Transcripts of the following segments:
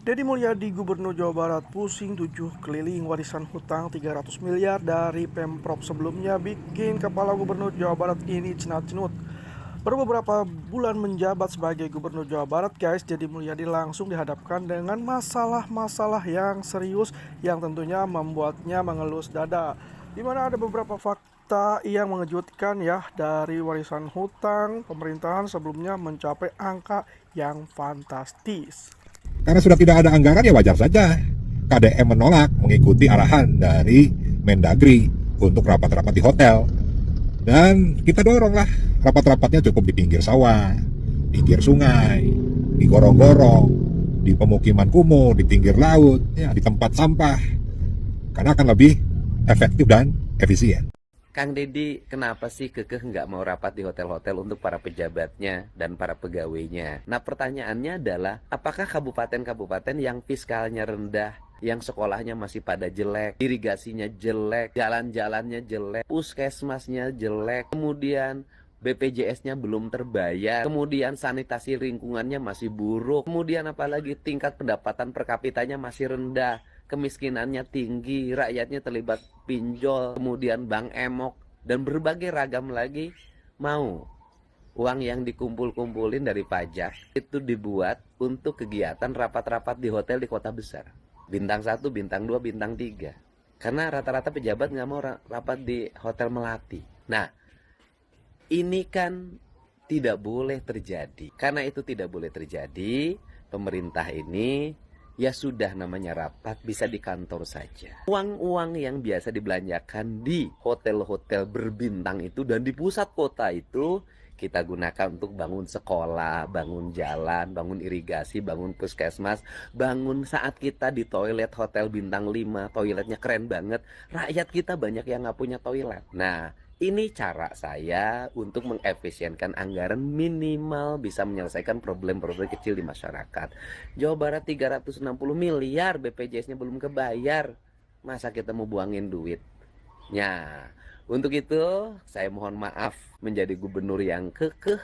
Deddy Mulyadi, Gubernur Jawa Barat, pusing 7 keliling warisan hutang 300 miliar dari Pemprov sebelumnya bikin Kepala Gubernur Jawa Barat ini cenat-cenut. Baru beberapa bulan menjabat sebagai Gubernur Jawa Barat, guys, Deddy Mulyadi langsung dihadapkan dengan masalah-masalah yang serius yang tentunya membuatnya mengelus dada. Di mana ada beberapa fakta yang mengejutkan ya, dari warisan hutang pemerintahan sebelumnya mencapai angka yang fantastis. Karena sudah tidak ada anggaran ya wajar saja KDM menolak mengikuti arahan dari Mendagri untuk rapat-rapat di hotel. Dan kita doronglah rapat-rapatnya cukup di pinggir sawah, pinggir sungai, di gorong-gorong, di pemukiman kumuh, di pinggir laut, ya, di tempat sampah. Karena akan lebih efektif dan efisien. Kang Deddy, kenapa sih kekeh nggak mau rapat di hotel-hotel untuk para pejabatnya dan para pegawainya? Nah, pertanyaannya adalah, apakah kabupaten-kabupaten yang fiskalnya rendah, yang sekolahnya masih pada jelek, irigasinya jelek, jalan-jalannya jelek, puskesmasnya jelek, kemudian BPJS-nya belum terbayar, kemudian sanitasi lingkungannya masih buruk, kemudian apalagi tingkat pendapatan per kapitanya masih rendah, kemiskinannya tinggi, rakyatnya terlibat pinjol, kemudian bank emok, dan berbagai ragam lagi, mau uang yang dikumpul-kumpulin dari pajak itu dibuat untuk kegiatan rapat-rapat di hotel di kota besar. Bintang 1, bintang 2, bintang 3. Karena rata-rata pejabat nggak mau rapat di hotel melati. Nah, ini kan tidak boleh terjadi. Karena itu tidak boleh terjadi, pemerintah ini ya sudah, namanya rapat bisa di kantor saja. Uang-uang yang biasa dibelanjakan di hotel-hotel berbintang itu dan di pusat kota itu kita gunakan untuk bangun sekolah, bangun jalan, bangun irigasi, bangun puskesmas, bangun saat kita di toilet hotel bintang 5, toiletnya keren banget. Rakyat kita banyak yang nggak punya toilet. Nah, ini cara saya untuk mengefisienkan anggaran, minimal bisa menyelesaikan problem-problem kecil di masyarakat. Jawa Barat 360 miliar, BPJS-nya belum kebayar. Masa kita mau buangin duit? Ya, untuk itu saya mohon maaf menjadi gubernur yang kekeh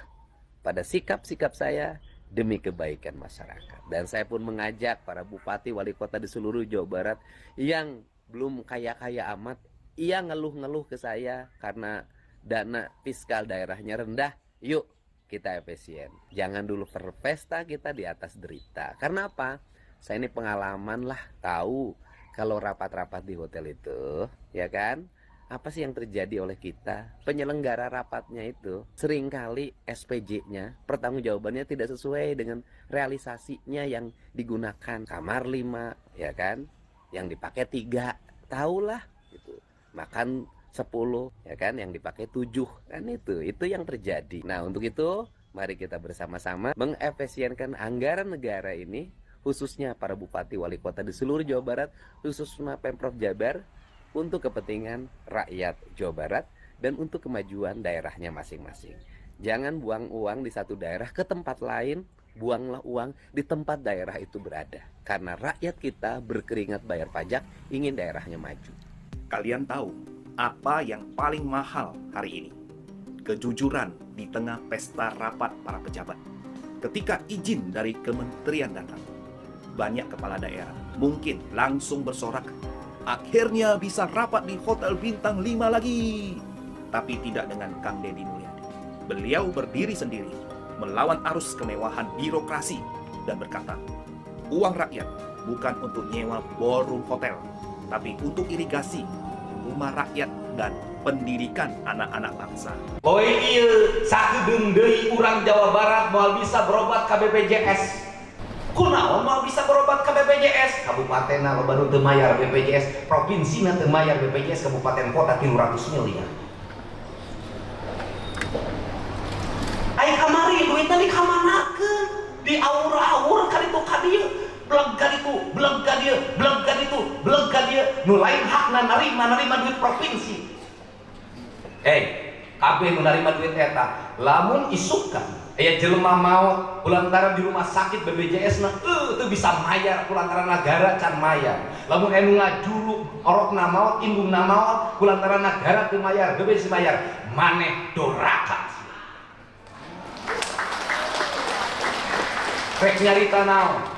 pada sikap-sikap saya demi kebaikan masyarakat. Dan saya pun mengajak para bupati, wali kota di seluruh Jawa Barat yang belum kaya-kaya amat, ia ngeluh-ngeluh ke saya karena dana fiskal daerahnya rendah. Yuk kita efisien. Jangan dulu berpesta kita di atas derita. Karena apa? Saya ini pengalaman lah, tahu kalau rapat-rapat di hotel itu, ya kan? Apa sih yang terjadi oleh kita? Penyelenggara rapatnya itu seringkali SPJ-nya, pertanggungjawabannya tidak sesuai dengan realisasinya yang digunakan. Kamar 5, ya kan? Yang dipakai 3. Tahulah gitu. Makan 10, ya kan, yang dipakai 7, kan itu yang terjadi. Nah, untuk itu mari kita bersama-sama mengefisienkan anggaran negara ini, khususnya para bupati wali kota di seluruh Jawa Barat, khususnya Pemprov Jabar, untuk kepentingan rakyat Jawa Barat dan untuk kemajuan daerahnya masing-masing. Jangan buang uang di satu daerah ke tempat lain, buanglah uang di tempat daerah itu berada. Karena rakyat kita berkeringat bayar pajak, ingin daerahnya maju. Kalian tahu apa yang paling mahal hari ini? Kejujuran di tengah pesta rapat para pejabat. Ketika izin dari kementerian datang, banyak kepala daerah mungkin langsung bersorak, akhirnya bisa rapat di hotel bintang 5 lagi. Tapi tidak dengan Kang Deddy Mulyadi. Beliau berdiri sendiri, melawan arus kemewahan birokrasi dan berkata, uang rakyat bukan untuk nyewa ballroom hotel, tapi untuk irigasi, rumah rakyat, dan pendidikan anak-anak bangsa. Boy ieu sakedeung deui urang Jawa Barat moal bisa berobat ka BPJS. Kunaon moal bisa berobat ka BPJS? Kabupatenna loba nu teu mayar BPJS, provinsina teu mayar BPJS, kabupaten kota 300 miliar. Ai kamari duitna dikamanakeun? Diaur-aur ka ditu ka dieu. Beleg ka ditu, beleg ka dieu, beleg ka ditu, beleg ka dieu. Nu lain hakna narima duit provinsi. Kabeh nu narima duit eta, lamun isukan aya jelema maot kulantaran di rumah sakit BPJS-na teu bisa mayar kulantaran negara can mayar. Lamun anu ngajuru orokna maot, indungna maot kulantaran negara teu mayar, BPJS mayar, maneh doraka. Rek nyarita naon?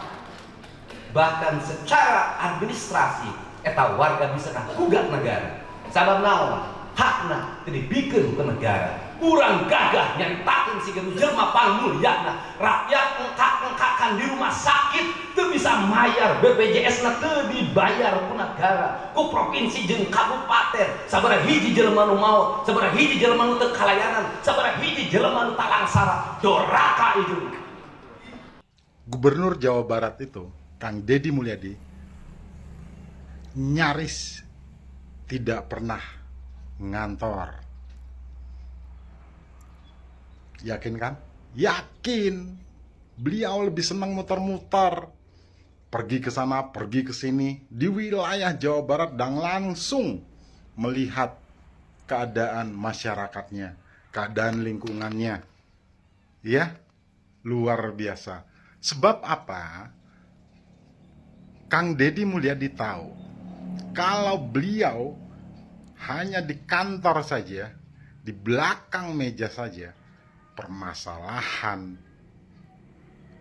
bahkan secara administrasi eta warga bisa gugat negara. Sabab naon? Hakna teu dibikeun ke negara. Kurang gagah nyaritakeun sigeun jelema pangmulyana, rakyat engkak-engkakan di rumah sakit teu bisa mayar, BPJS-na teu dibayar ku negara, ku provinsi jeung kabupaten. Sabaraha hiji jelema nu maot, sabaraha hiji jelema nu teu kalayanan, sabaraha hiji jelema nu talangsara, doraka itu. Gubernur Jawa Barat itu, Kang Deddy Mulyadi, nyaris tidak pernah ngantor. Yakin kan? Yakin. Beliau lebih senang muter-muter, pergi ke sana, pergi ke sini di wilayah Jawa Barat dan langsung melihat keadaan masyarakatnya, keadaan lingkungannya. Ya, luar biasa. Sebab apa? Kang Deddy Mulyadi tahu kalau beliau hanya di kantor saja, di belakang meja saja, permasalahan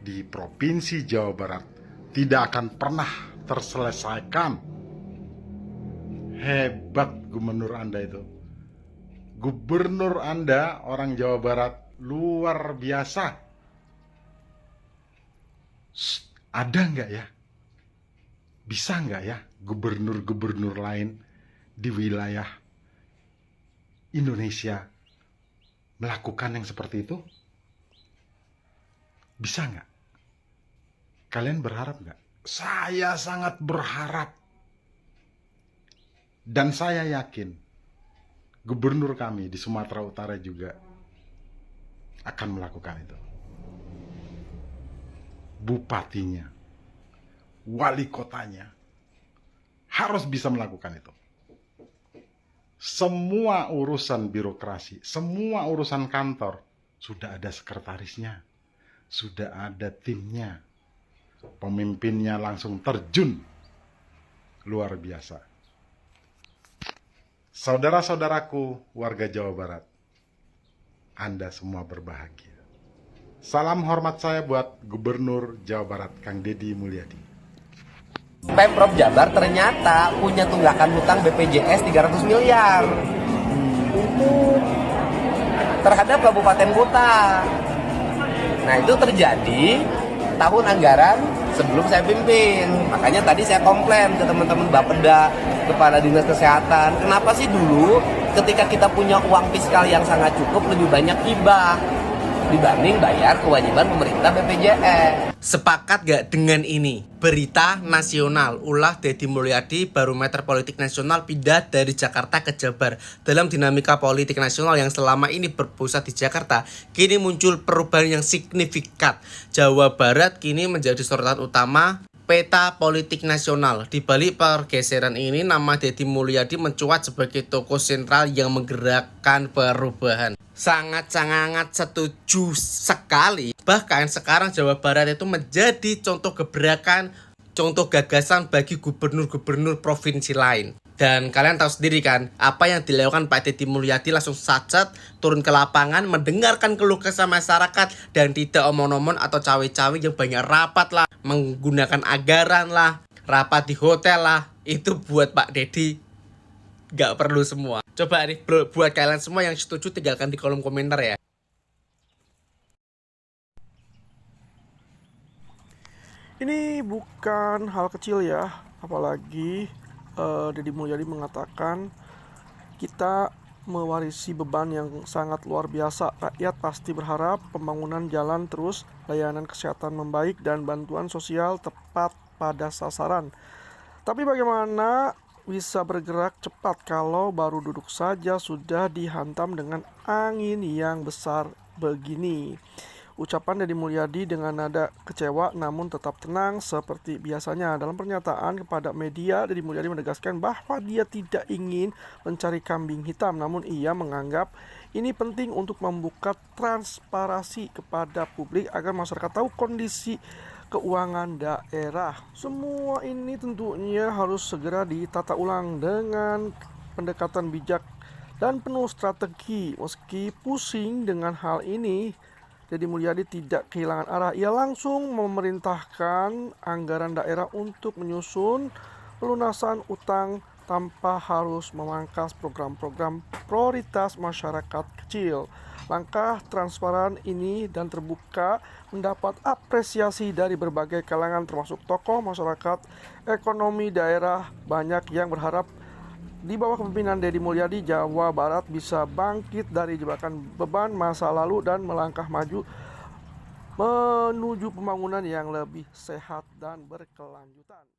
di Provinsi Jawa Barat tidak akan pernah terselesaikan. Hebat gubernur Anda itu. Gubernur Anda orang Jawa Barat luar biasa. Ada nggak ya? Bisa nggak ya gubernur-gubernur lain di wilayah Indonesia melakukan yang seperti itu? Bisa nggak? Kalian berharap nggak? Saya sangat berharap. Dan saya yakin gubernur kami di Sumatera Utara juga akan melakukan itu. Bupatinya, wali kotanya harus bisa melakukan itu. Semua urusan birokrasi, semua urusan kantor sudah ada sekretarisnya, sudah ada timnya, pemimpinnya langsung terjun. Luar biasa. Saudara-saudaraku warga Jawa Barat, Anda semua berbahagia. Salam hormat saya buat Gubernur Jawa Barat Kang Deddy Mulyadi. Pemprov Jabar ternyata punya tunggakan hutang BPJS 300 miliar untuk terhadap kabupaten kota. Nah, itu terjadi tahun anggaran sebelum saya pimpin. Makanya tadi saya komplain ke teman-teman Bapeda, kepala dinas kesehatan, kenapa sih dulu ketika kita punya uang fiskal yang sangat cukup lebih banyak hibah dibanding bayar kewajiban pemerintah BPJS. Sepakat gak dengan ini? Berita nasional, ulah Deddy Mulyadi, Barometer Politik Nasional pindah dari Jakarta ke Jabar. Dalam dinamika politik nasional yang selama ini berpusat di Jakarta, kini muncul perubahan yang signifikan. Jawa Barat kini menjadi sorotan utama peta politik nasional. Di balik pergeseran ini, nama Deddy Mulyadi mencuat sebagai tokoh sentral yang menggerakkan perubahan. Sangat-sangat setuju sekali. Bahkan sekarang Jawa Barat itu menjadi contoh gebrakan, contoh gagasan bagi gubernur-gubernur provinsi lain. Dan kalian tahu sendiri kan, apa yang dilakukan Pak Deddy Mulyadi langsung saja turun ke lapangan, mendengarkan keluh kesah masyarakat, dan tidak omong-omong atau cawe-cawe yang banyak rapat lah, menggunakan anggaran lah, rapat di hotel lah. Itu buat Pak Deddy gak perlu semua. Coba nih buat kalian semua yang setuju, tinggalkan di kolom komentar ya. Ini bukan hal kecil ya, apalagi Deddy Mulyadi mengatakan kita mewarisi beban yang sangat luar biasa. Rakyat pasti berharap pembangunan jalan terus, layanan kesehatan membaik, dan bantuan sosial tepat pada sasaran. Tapi bagaimana bisa bergerak cepat kalau baru duduk saja sudah dihantam dengan angin yang besar begini? Ucapan Deddy Mulyadi dengan nada kecewa namun tetap tenang seperti biasanya. Dalam pernyataan kepada media, Deddy Mulyadi menegaskan bahwa dia tidak ingin mencari kambing hitam, namun ia menganggap ini penting untuk membuka transparansi kepada publik agar masyarakat tahu kondisi keuangan daerah. Semua ini tentunya harus segera ditata ulang dengan pendekatan bijak dan penuh strategi. Meski pusing dengan hal ini, Deddy Mulyadi tidak kehilangan arah. Ia langsung memerintahkan anggaran daerah untuk menyusun pelunasan utang tanpa harus memangkas program-program prioritas masyarakat kecil. Langkah transparan ini dan terbuka mendapat apresiasi dari berbagai kalangan termasuk tokoh masyarakat, ekonomi daerah. Banyak yang berharap di bawah kepemimpinan Deddy Mulyadi, Jawa Barat bisa bangkit dari jebakan beban masa lalu dan melangkah maju menuju pembangunan yang lebih sehat dan berkelanjutan.